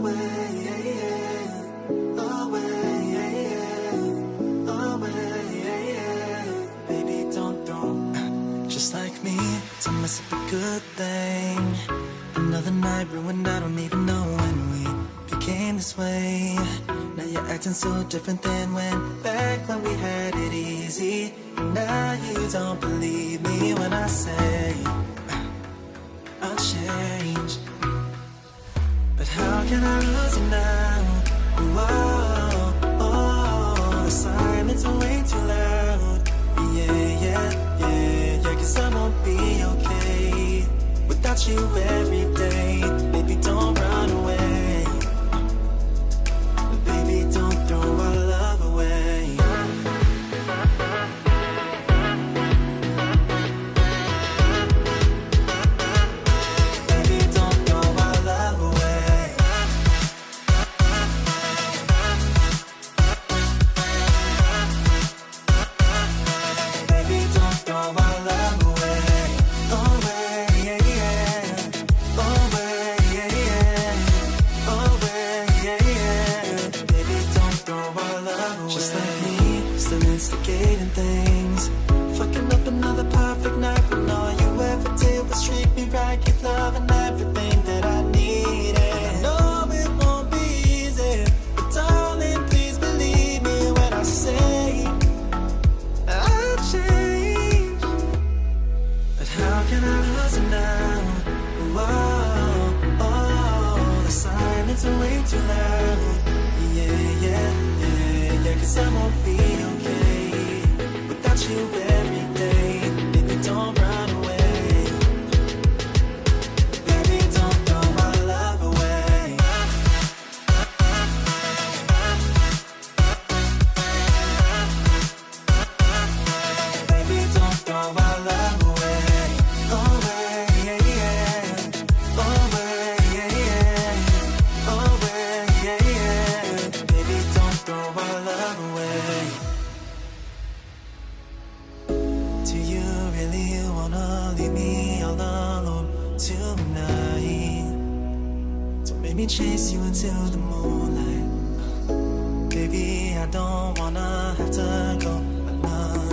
away, yeah, yeah. Away, yeah, yeah. Away, yeah, yeah. Baby, don't throw just like me to mess up a good thing. Another night ruined, I don't even know when we became this way. Now you're acting so different than back when we had it easy. And now you don't believe me when I say I'll change. But how can I lose you now? Whoa, oh, the silence is way too loud. Yeah, yeah, yeah, yeah, 'cause I won't be okay without you every day. Baby, don't run away. Baby, don't throw our love away. Baby, don't throw our love away. Baby, don't throw our love away. Away, yeah, yeah. Away, yeah, yeah. Away, yeah, yeah. Baby, don't throw our love away. Just like me, still instigating things. Fucking up another perfect night when all you ever did was treat me right. Give love and everything that I needed. I know it won't be easy, but darling, please believe me when I say I'll change. But how can I lose it now? Whoa, oh, the silence is way too loud. Yeah, yeah, yeah, yeah, 'cause I won't be okay without you every day. Baby, don't run away. Baby, don't throw my love away. Baby, don't throw our love away. Away, yeah, yeah. Away, yeah, yeah. Away, yeah, yeah. Baby, don't throw our love away. Do you really wanna leave me all alone tonight? Don't make me chase you into the moonlight. Baby, I don't wanna have to go another